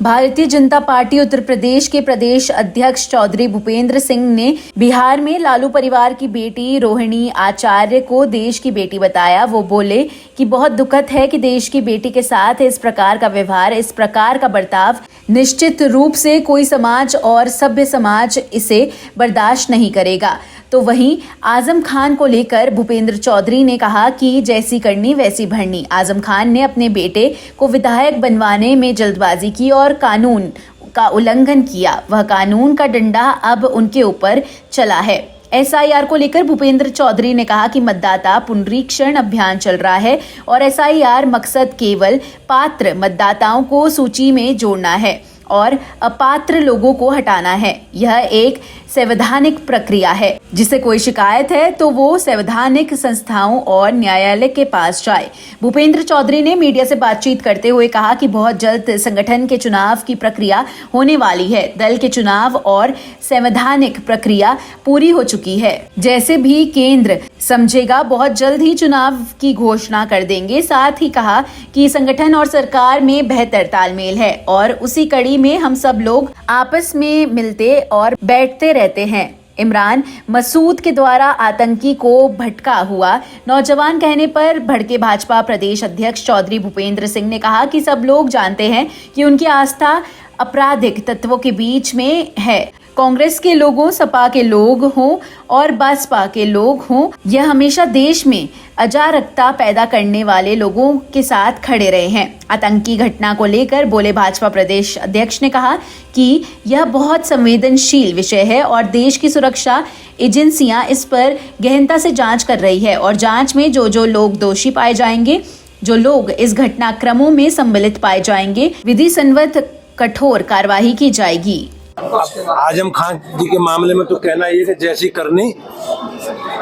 Bharatiya Janata party Uttar Pradesh के प्रदेश अध्यक्ष चौधरी भूपेंद्र सिंह ने बिहार में लालू परिवार की बेटी रोहिणी आचार्य को देश की बेटी बताया। वो बोले कि बहुत दुखद है कि देश की बेटी के साथ इस प्रकार का व्यवहार, इस प्रकार का बर्ताव निश्चित रूप से कोई समाज और सभ्य समाज इसे बर्दाश्त नहीं करेगा। तो वहीं आजम खान को लेकर भूपेंद्र चौधरी ने कहा कि जैसी करनी वैसी भरनी। आजम खान ने अपने बेटे को विधायक बनवाने में जल्दबाजी की और कानून का उल्लंघन किया। वह कानून का डंडा अब उनके ऊपर चला है। एसआईआर को लेकर भूपेंद्र चौधरी ने कहा कि मतदाता पुनरीक्षण अभियान चल रहा है और एसआईआर मकसद केवल पात्र मतदाताओं को सूची में जोड़ना है और अपात्र लोगों को हटाना है। यह एक संवैधानिक प्रक्रिया है। जिसे कोई शिकायत है तो वो संवैधानिक संस्थाओं और न्यायालय के पास जाए। भूपेंद्र चौधरी ने मीडिया से बातचीत करते हुए कहा कि बहुत जल्द संगठन के चुनाव की प्रक्रिया होने वाली है। दल के चुनाव और संवैधानिक प्रक्रिया पूरी हो चुकी है। जैसे भी केंद्र समझेगा बहुत जल्द ही चुनाव की घोषणा कर देंगे। साथ ही कहा कि संगठन और सरकार में बेहतर तालमेल है और उसी कड़ी में हम सब लोग आपस में मिलते और बैठते रहते हैं। इमरान मसूद के द्वारा आतंकी को भटका हुआ नौजवान कहने पर भड़के भाजपा प्रदेश अध्यक्ष चौधरी भूपेंद्र सिंह ने कहा कि सब लोग जानते हैं कि उनकी आस्था आपराधिक तत्वों के बीच में है। कांग्रेस के लोगों, सपा के लोग हों और बसपा के लोग हों, यह हमेशा देश में अराजकता पैदा करने वाले लोगों के साथ खड़े रहे हैं। आतंकी घटना को लेकर बोले भाजपा प्रदेश अध्यक्ष ने कहा कि यह बहुत संवेदनशील विषय है और देश की सुरक्षा एजेंसियां इस पर गहनता से जांच कर रही है और जांच में जो लोग दोषी पाए जाएंगे, जो लोग इस घटनाक्रमों में सम्मिलित पाए जाएंगे, विधि सम्मत कठोर कार्रवाई की जाएगी। आजम खान जी के मामले में तो कहना ये कि जैसी करनी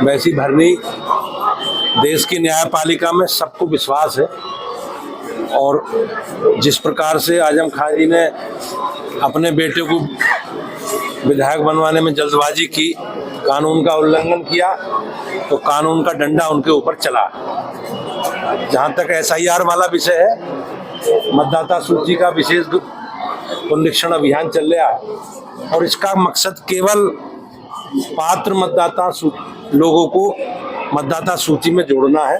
वैसी भरनी। देश की न्यायपालिका में सबको विश्वास है और जिस प्रकार से आजम खान जी ने अपने बेटे को विधायक बनवाने में जल्दबाजी की, कानून का उल्लंघन किया, तो कानून का डंडा उनके ऊपर चला। जहाँ तक एसआईआर वाला विषय है, मतदाता सूची का विशेष पुनरीक्षण अभियान चल रहा है और इसका मकसद केवल पात्र मतदाता लोगों को मतदाता सूची में जोड़ना है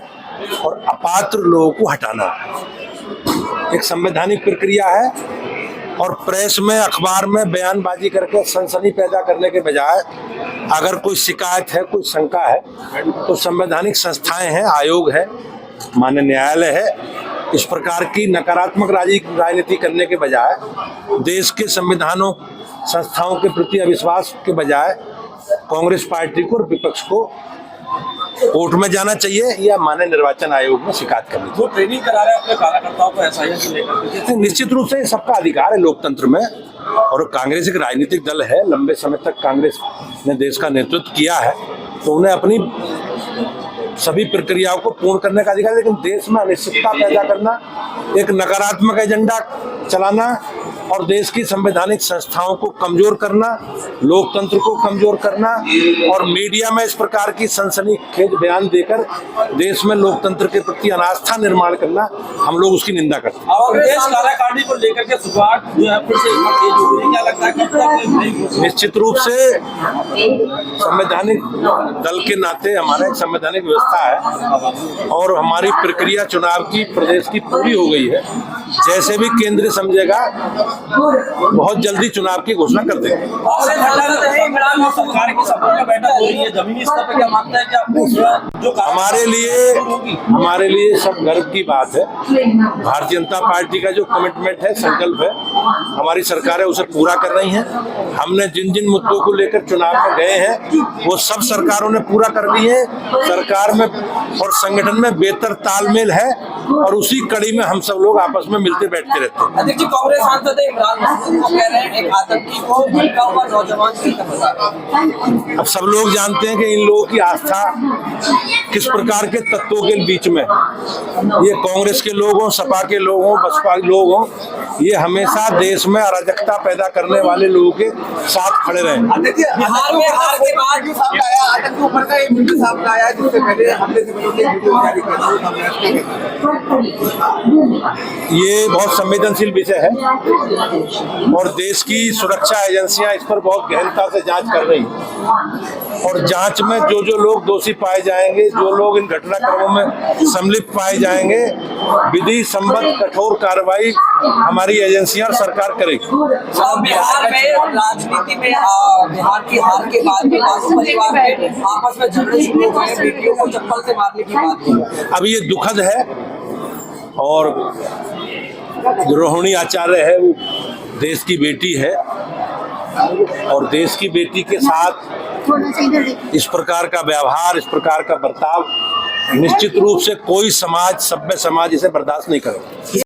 और अपात्र लोगों को हटाना है। एक संवैधानिक प्रक्रिया है और प्रेस में, अखबार में बयानबाजी करके सनसनी पैदा करने के बजाय अगर कोई शिकायत है, कोई शंका है, तो संवैधानिक संस्थाएं हैं, आयोग है, माननीय न्यायालय है। इस प्रकार की नकारात्मक राजनीति करने के बजाय, देश के संविधानों, संस्थाओं के प्रति अविश्वास के बजाय कांग्रेस पार्टी को और विपक्ष को कोर्ट में जाना चाहिए या माननीय निर्वाचन आयोग में शिकायत करनी चाहिए। वो ट्रेनिंग करा रहे हैं अपने कार्यकर्ताओं को एसआईआर को लेकर। निश्चित रूप से सबका अधिकार है लोकतंत्र में और कांग्रेस एक राजनीतिक दल है। लंबे समय तक कांग्रेस ने देश का नेतृत्व किया है, तो उन्हें अपनी सभी प्रक्रियाओं को पूर्ण करने का अधिकार है। लेकिन देश में अनिश्चितता पैदा करना, एक नकारात्मक एजेंडा चलाना और देश की संवैधानिक संस्थाओं को कमजोर करना, लोकतंत्र को कमजोर करना और मीडिया में इस प्रकार की सनसनीखेज बयान देकर देश में लोकतंत्र के प्रति अनास्था निर्माण करना, हम लोग उसकी निंदा करते हैं। और देश कालाकांडी को लेकर के शुरुआत जो है फिर से एक बार तेज हो गई, क्या लगता है कि निश्चित रूप से संवैधानिक दल के नाते हमारा एक संवैधानिक व्यवस्था है और हमारी प्रक्रिया चुनाव की प्रदेश की पूरी हो गई है। जैसे भी केंद्र समझेगा बहुत जल्दी चुनाव की घोषणा कर देंगे। सरकार की सपोर्ट में बैठक हो रही है, जमीनी स्तर पर क्या मानता है कि जो हमारे लिए सब गर्व की बात है। भारतीय जनता पार्टी का जो कमिटमेंट है, संकल्प है, हमारी सरकारें उसे पूरा कर रही हैं। हमने जिन जिन मुद्दों को लेकर चुनाव में गए हैं वो सब सरकारों ने पूरा कर ली है। सरकार में और संगठन में बेहतर तालमेल है और उसी कड़ी में हम सब लोग आपस में मिलते बैठते रहते हैं। अध्यक्ष जी, कांग्रेस सांसद इमरान मसूद को कह रहे हैं एक आतंकी को भड़का हुआ नौजवान की तरह। अब सब लोग जानते हैं कि इन लोगों की आस्था किस प्रकार के तत्वों के बीच में, ये कांग्रेस के लोग हों, सपा के लोग हों, बसपा के लोग हों, ये हमेशा देश में अराजकता पैदा करने वाले लोगों के साथ खड़े रहे। देखिए बिहार में हार के बाद जो सामने आया, आतंक के ऊपर का एक वीडियो सामने आया जिससे पहले हमले से पहले एक वीडियो जारी किया था, वो सामने ये बहुत संवेदनशील विषय है और देश की सुरक्षा एजेंसियां इस पर बहुत गहनता से जांच कर रही हैं और जांच में जो जो लोग दोषी पाए जाएंगे, जो लोग इन घटनाक्रमों में सम्मिलित पाए जाएंगे, विधि सम्मत कठोर कार्रवाई हमारी एजेंसियां और सरकार करेगी। बिहार में राजनीति में बिहार की हार के बाद में लालू परिवार में आपस में झगड़े शुरू हो गए, बेटियों को चप्पल से मारने की बात की। अब ये दुखद है और जो रोहिणी आचार्य है वो देश की बेटी है और देश की बेटी के साथ इस प्रकार का व्यवहार, इस प्रकार का बर्ताव निश्चित रूप से कोई समाज, सभ्य समाज इसे बर्दाश्त नहीं करेगा।